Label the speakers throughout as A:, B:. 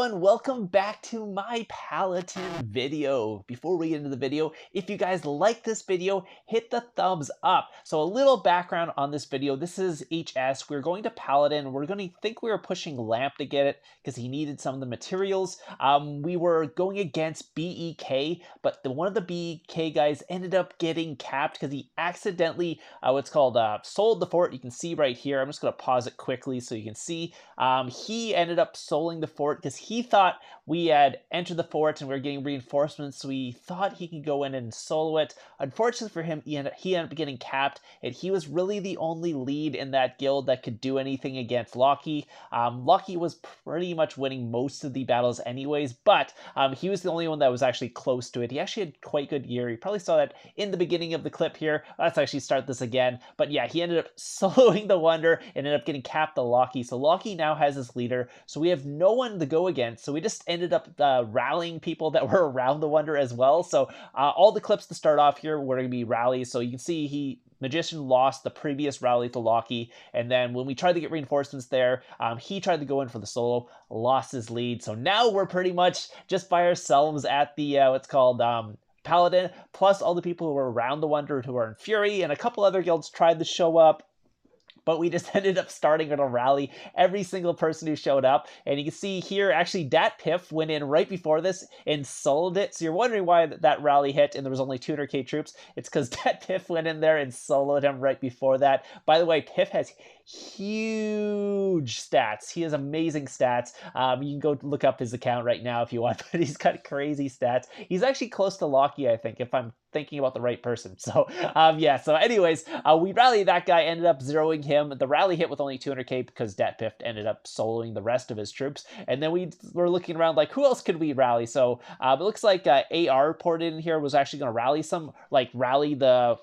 A: everyone, welcome back to my Paladin video. Before we get into the video, if you guys like this video, hit the thumbs up. So a little background on this video, this is HS, we're going to Paladin, we were pushing Lamp to get it because he needed some of the materials. We were going against BEK, but one of the BEK guys ended up getting capped because he accidentally, sold the fort. You can see right here, I'm just going to pause it quickly so you can see. He ended up soling the fort because he thought we had entered the fort and we were getting reinforcements, so he thought he could go in and solo it. Unfortunately for him, he ended up getting capped, and he was really the only lead in that guild that could do anything against Locky. Locky was pretty much winning most of the battles anyways, but he was the only one that was actually close to it. He actually had quite good gear. You probably saw that in the beginning of the clip here. Let's actually start this again. But yeah, he ended up soloing the Wonder and ended up getting capped the Locky. So Locky now has his leader, so we have no one to go against. So we just ended up rallying people that were around the Wonder as well. So all the clips to start off here were going to be rallies. So you can see Magician lost the previous rally to Locky, and then when we tried to get reinforcements there, he tried to go in for the solo, lost his lead. So now we're pretty much just by ourselves at the Paladin, plus all the people who are around the Wonder who are in Fury, and a couple other guilds tried to show up, but we just ended up starting with a rally every single person who showed up. And you can see here, actually, Dat Piff went in right before this and soloed it. So you're wondering why that rally hit and there was only 200k troops. It's because Dat Piff went in there and soloed him right before that. By the way, Piff has huge stats. He has amazing stats. You can go look up his account right now if you want, but he's got crazy stats. He's actually close to Locky, I think, if I'm thinking about the right person. So yeah, so anyways, we rallied that guy, ended up zeroing him. The rally hit with only 200k because Dat Piff ended up soloing the rest of his troops. And then we were looking around like, who else could we rally? So it looks like AR ported in here was actually going to rally the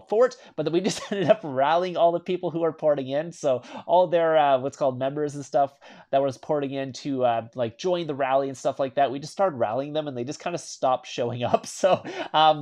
A: fort, but then we just ended up rallying all the people who are porting in. So all their members and stuff that was porting in to join the rally and stuff like that, we just started rallying them and they just kind of stopped showing up. So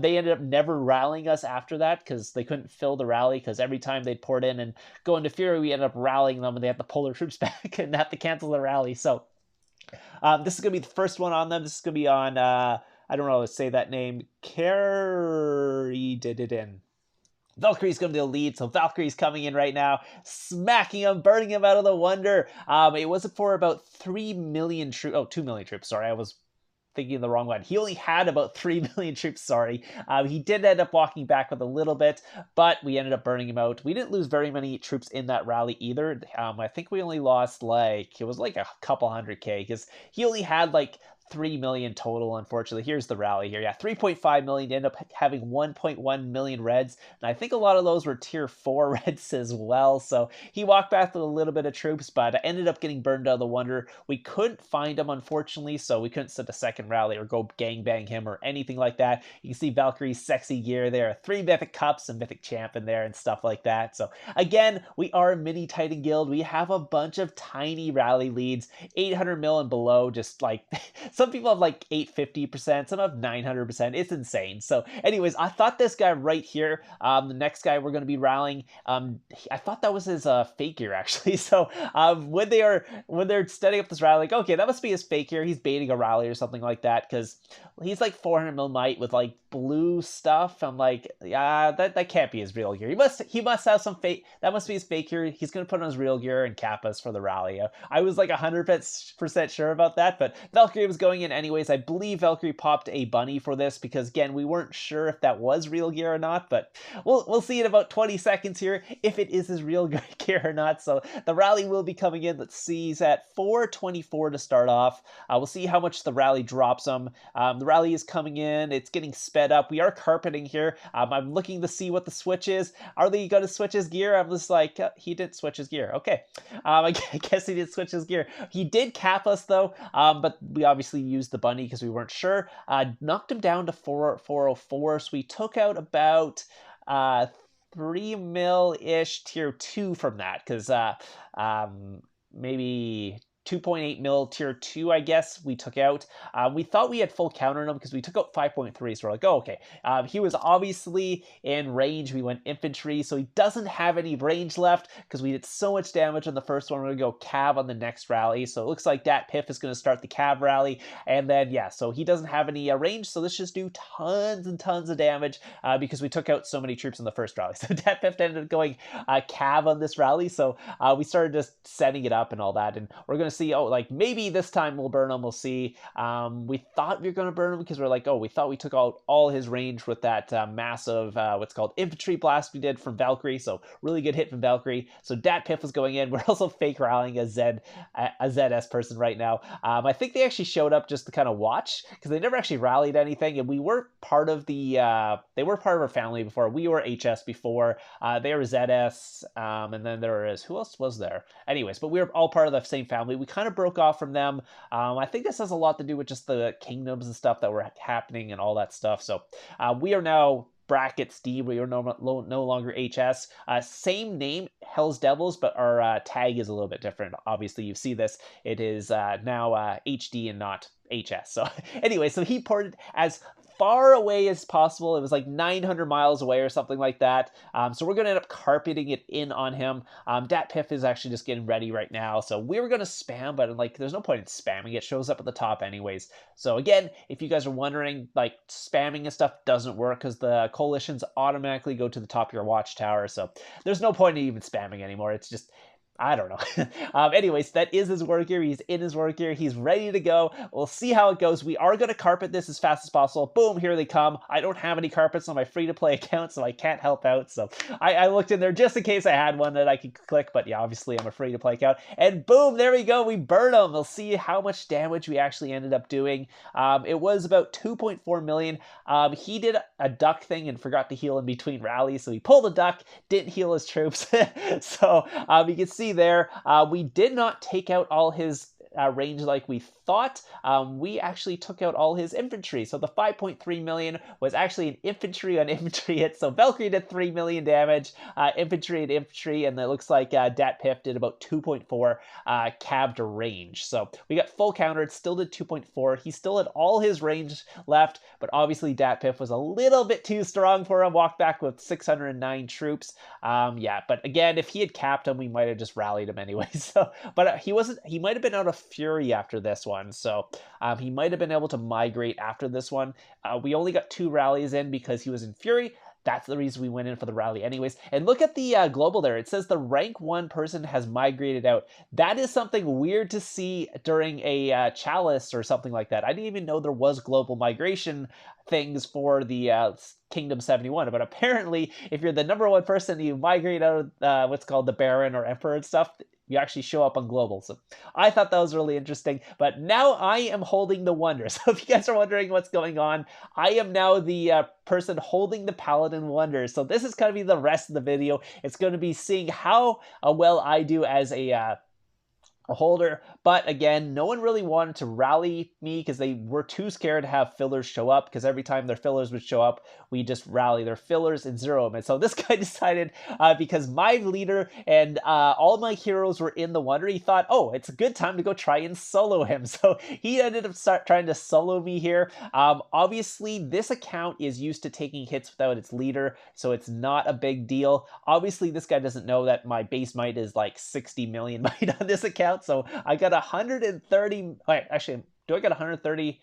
A: they ended up never rallying us after that because they couldn't fill the rally, because every time they'd port in and go into Fury, we ended up rallying them and they had to pull their troops back and have to cancel the rally. So this is going to be the first one on them. This is going to be on, I don't know how to say that name, Caridin. Valkyrie's going to be the lead, so Valkyrie's coming in right now, smacking him, burning him out of the Wonder. It was for about 3 million troops. Oh, 2 million troops, sorry. I was thinking of the wrong one. He only had about 3 million troops, sorry. He did end up walking back with a little bit, but we ended up burning him out. We didn't lose very many troops in that rally either. I think we only lost a couple 100k, because he only had 3 million total, unfortunately. Here's the rally here. Yeah, 3.5 million to end up having 1.1 million reds. And I think a lot of those were tier 4 reds as well. So he walked back with a little bit of troops, but ended up getting burned out of the Wonder. We couldn't find him, unfortunately, so we couldn't set a second rally or go gangbang him or anything like that. You can see Valkyrie's sexy gear there. 3 Mythic Cups and Mythic Champ in there and stuff like that. So again, we are a mini Titan guild. We have a bunch of tiny rally leads, 800 mil and below, just like... Some people have 850%, some have 900%. It's insane. So anyways, I thought this guy right here, the next guy we're going to be rallying, I thought that was his fake gear, actually. So when they're setting up this rally, okay, that must be his fake gear. He's baiting a rally or something like that, because he's 400 mil might with blue stuff. I'm yeah, that can't be his real gear. He must have some fake. That must be his fake gear. He's going to put on his real gear and cap us for the rally. I was 100% sure about that, but Valkyrie was going in anyways. I believe Valkyrie popped a bunny for this because, again, we weren't sure if that was real gear or not, but we'll see in about 20 seconds here if it is his real gear or not. So the rally will be coming in. Let's see, he's at 424 to start off. We'll see how much the rally drops him. The rally is coming in. It's getting sped up. We are carpeting here. I'm looking to see what the switch is. Are they going to switch his gear? I'm just he didn't switch his gear. Okay. I guess he did switch his gear. He did cap us, though, but we obviously used the bunny because we weren't sure. Knocked him down to 404, so we took out about 3 mil-ish tier 2 from that, because maybe 2.8 mil tier 2, I guess, we took out. We thought we had full counter on him because we took out 5.3, so we're like, oh, okay. He was obviously in range. We went infantry, so he doesn't have any range left because we did so much damage on the first one. We're going to go cav on the next rally, so it looks like Dat Piff is going to start the cav rally, and then, yeah, so he doesn't have any range, so let's just do tons and tons of damage because we took out so many troops in the first rally. So Dat Piff ended up going cav on this rally, so we started just setting it up and all that, and we're going to see, oh, like, maybe this time we'll burn him, we'll see. We thought we were going to burn him because we're like, oh, we thought we took out all his range with that massive, what's called infantry blast we did from Valkyrie, so really good hit from Valkyrie. So Dat Piff was going in. We're also fake rallying a ZS person right now. I think they actually showed up just to kind of watch because they never actually rallied anything, and we were part of the, they were part of our family before. We were HS before, they were ZS, and then there was, who else was there? Anyways, but we were all part of the same family. We kind of broke off from them. I think this has a lot to do with just the kingdoms and stuff that were happening and all that stuff. So we are now brackets D. We are no longer HS. Same name, Hell's Devils, but our tag is a little bit different. Obviously, you see this. It is now HD and not HS. So anyway, so he ported as far away as possible. It was like 900 miles away or something like that. So we're going to end up carpeting it in on him. Dat Piff is actually just getting ready right now. So we were going to spam, but like, there's no point in spamming. It shows up at the top anyways. So again, if you guys are wondering, like, spamming and stuff doesn't work because the coalitions automatically go to the top of your watchtower. So there's no point in even spamming anymore. It's just, I don't know. Anyways, that is his war gear. He's in his war gear. He's ready to go. We'll see how it goes. We are going to carpet this as fast as possible. Boom, here they come. I don't have any carpets on my free-to-play account, so I can't help out. So I looked in there just in case I had one that I could click, but yeah, obviously I'm a free-to-play account. And boom, there we go. We burn him. We'll see how much damage we actually ended up doing. It was about 2.4 million. He did a duck thing and forgot to heal in between rallies, so he pulled a duck, didn't heal his troops. So you can see there, we did not take out all his range like we thought. We actually took out all his infantry. So the 5.3 million was actually an infantry on infantry hit. So Valkyrie did 3 million damage, infantry and infantry, and it looks like Dat Piff did about 2.4 cav to range. So we got full countered, still did 2.4. He still had all his range left, but obviously Dat Piff was a little bit too strong for him. Walked back with 609 troops. Yeah, but again, if he had capped him, we might have just rallied him anyway. So, but he might have been out of fury after this one. So he might have been able to migrate after this one. We only got 2 rallies in because he was in fury. That's the reason we went in for the rally anyways. And look at the global there. It says the rank 1 person has migrated out. That is something weird to see during a chalice or something like that. I didn't even know there was global migration things for the Kingdom 71, but apparently if you're the #1 person, you migrate out of what's called the Baron or Emperor and stuff, you actually show up on global. So I thought that was really interesting, but now I am holding the Wonder. So if you guys are wondering what's going on, I am now the person holding the Paladin Wonder. So this is going to be the rest of the video. It's going to be seeing how well I do as a holder, but again, no one really wanted to rally me because they were too scared to have fillers show up, because every time their fillers would show up, we just rally their fillers and zero them. And so this guy decided, because my leader and all my heroes were in the Wonder, he thought, oh, it's a good time to go try and solo him. So he ended up trying to solo me here. Obviously, this account is used to taking hits without its leader, so it's not a big deal. Obviously, this guy doesn't know that my base might is like 60 million might on this account. So I got 130. Wait, actually, do I got 130?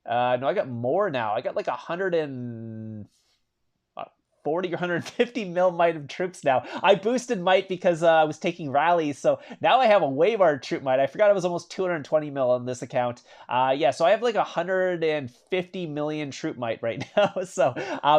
A: No, I got more now. I got like 140 or 150 mil might of troops now. I boosted might because I was taking rallies, so now I have a way more troop might. I forgot it was almost 220 mil on this account. Yeah, so I have like 150 million troop might right now. So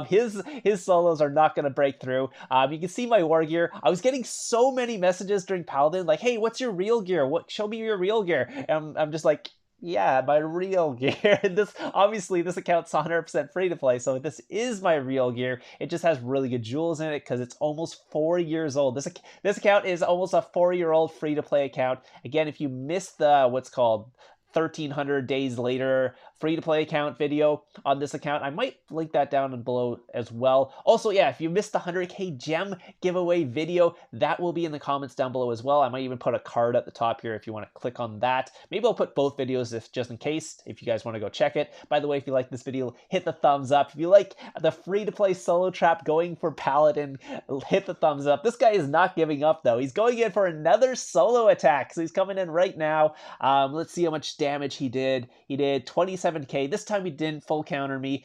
A: his solos are not going to break through. You can see my war gear. I was getting so many messages during Paladin like, hey, what's your real gear? Show me your real gear. And I'm just like, yeah, my real gear. This obviously this account's 100% free to play, so this is my real gear. It just has really good jewels in it because it's almost 4 years old. This account is almost a 4-year-old free to play account. Again, if you missed the what's called 1300 days later free-to-play account video on this account. I might link that down below as well. Also, yeah, if you missed the 100k gem giveaway video, that will be in the comments down below as well. I might even put a card at the top here if you want to click on that. Maybe I'll put both videos just in case, if you guys want to go check it. By the way, if you like this video, hit the thumbs up. If you like the free-to-play solo trap going for Paladin, hit the thumbs up. This guy is not giving up, though. He's going in for another solo attack, so he's coming in right now. Let's see how much damage he did. He did 27k. This time he didn't full counter me.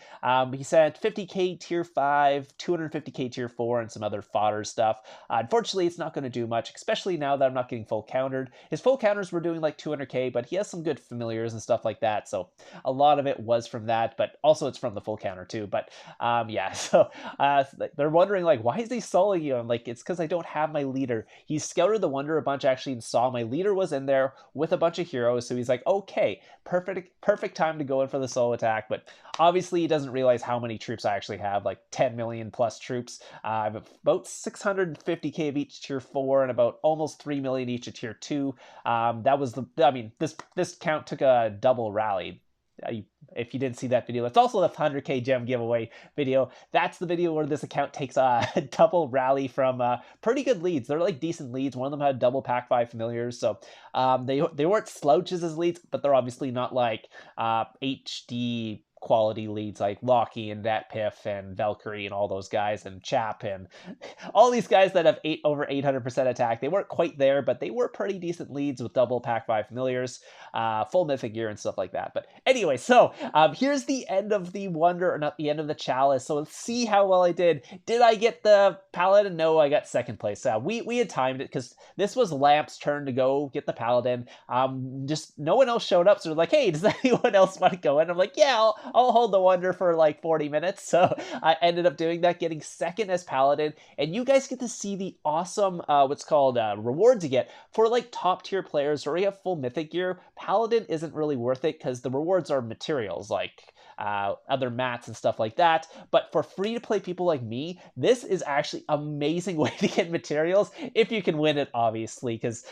A: He said 50k tier 5, 250k tier 4, and some other fodder stuff. Unfortunately, it's not going to do much, especially now that I'm not getting full countered. His full counters were doing like 200k, but he has some good familiars and stuff like that, so a lot of it was from that, but also it's from the full counter too. But yeah, so they're wondering like, why is he soloing you? I'm like, it's because I don't have my leader. He scouted the Wonder a bunch actually and saw my leader was in there with a bunch of heroes, so he's like, okay, perfect time to go in for the solo attack. But obviously he doesn't realize how many troops I actually have, like 10 million plus troops. I have about 650k of each tier 4 and about almost 3 million each of tier 2. That was this count took a double rally. If you didn't see that video, it's also the 100k gem giveaway video. That's the video where this account takes a double rally from pretty good leads. They're like decent leads. One of them had double pack 5 familiars, so they weren't slouches as leads, but they're obviously not like HD quality leads like Loki and Datpiff and Valkyrie and all those guys and Chap and all these guys that have over 800% attack. They weren't quite there, but they were pretty decent leads with double pack 5 familiars, full mythic gear and stuff like that. But anyway, so here's the end of the Wonder, or not the end of the Chalice. So let's see how well I did. Did I get the Paladin? No, I got second place. We had timed it because this was Lamp's turn to go get the Paladin. Just no one else showed up, so they're like, hey, does anyone else want to go in? I'm like, yeah, I'll hold the Wonder for like 40 minutes. So I ended up doing that, getting second as Paladin. And you guys get to see the awesome, what's called rewards you get for like top tier players or you have full mythic gear. Paladin isn't really worth it because the rewards are materials like other mats and stuff like that. But for free to play people like me, this is actually amazing way to get materials if you can win it, obviously, because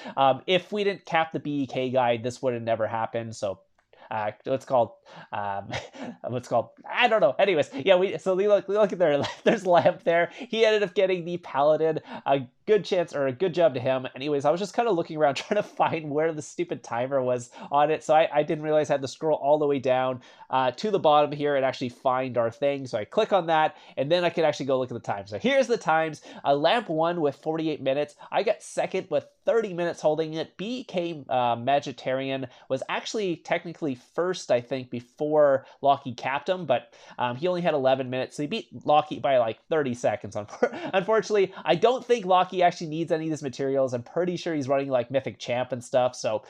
A: if we didn't cap the BEK guide, this would have never happened. So what's called I don't know. Anyways, yeah, we look at there. There's Lamp there. He ended up getting the Paladin. A good chance, or a good job to him. Anyways, I was just kind of looking around trying to find where the stupid timer was on it, so I didn't realize I had to scroll all the way down to the bottom here and actually find our thing. So I click on that, and then I could actually go look at the time. So here's the times. Lamp won with 48 minutes. I got second with 30 minutes holding it. BK Magitarian was actually technically first, I think, before Loki capped him, but he only had 11 minutes, so he beat Loki by like 30 seconds. Unfortunately, I don't think Loki actually needs any of these materials. I'm pretty sure he's running like Mythic Champ and stuff, so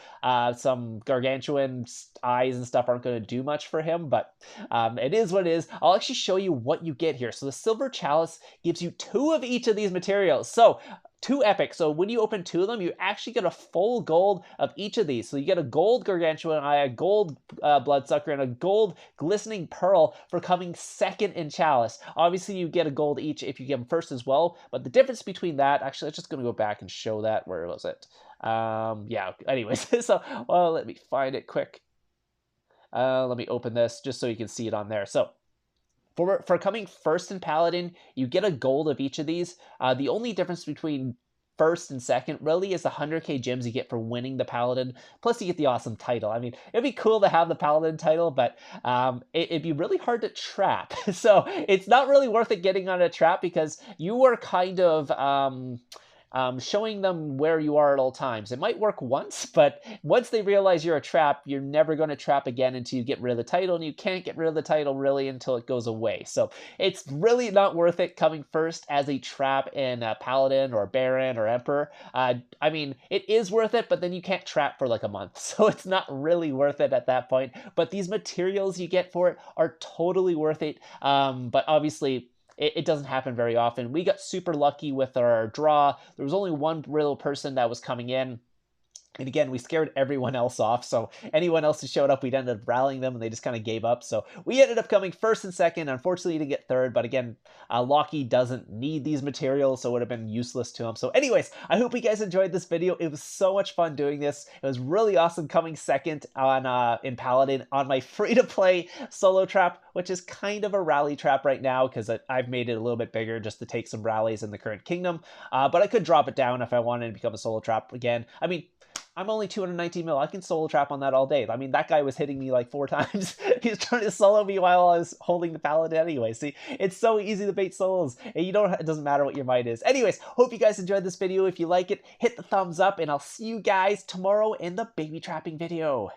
A: some Gargantuan eyes and stuff aren't going to do much for him, but it is what it is. I'll actually show you what you get here. So the Silver Chalice gives you 2 of each of these materials. So 2 epic. So when you open 2 of them, you actually get a full gold of each of these. So you get a gold Gargantuan Eye, a gold Bloodsucker, and a gold Glistening Pearl for coming second in Chalice. Obviously, you get a gold each if you get them first as well. But the difference between that, actually, I'm just going to go back and show that. Where was it? Yeah, anyways. So, well, let me find it quick. Let me open this just so you can see it on there. So, for coming first in Paladin, you get a gold of each of these. The only difference between first and second really is the 100k gems you get for winning the Paladin, plus you get the awesome title. I mean, it'd be cool to have the Paladin title, but it'd be really hard to trap. So it's not really worth it getting on a trap because you are kind of showing them where you are at all times. It might work once, but once they realize you're a trap, you're never going to trap again until you get rid of the title, and you can't get rid of the title really until it goes away. So it's really not worth it coming first as a trap in Paladin or Baron or Emperor. I mean, it is worth it, but then you can't trap for like a month, so it's not really worth it at that point. But these materials you get for it are totally worth it. But obviously, it doesn't happen very often. We got super lucky with our draw. There was only one real person that was coming in. And again, we scared everyone else off, so anyone else who showed up, we'd ended up rallying them, and they just kind of gave up. So we ended up coming first and second. Unfortunately, to get third, but again, Locky doesn't need these materials, so it would have been useless to him. So anyways, I hope you guys enjoyed this video. It was so much fun doing this. It was really awesome coming second on in Paladin on my free-to-play solo trap, which is kind of a rally trap right now because I've made it a little bit bigger just to take some rallies in the current kingdom. But I could drop it down if I wanted to become a solo trap again. I mean, I'm only 219 mil. I can solo trap on that all day. I mean, that guy was hitting me like 4 times. He was trying to solo me while I was holding the Paladin anyway. See, it's so easy to bait solos. And it doesn't matter what your might is. Anyways, hope you guys enjoyed this video. If you like it, hit the thumbs up, and I'll see you guys tomorrow in the baby trapping video.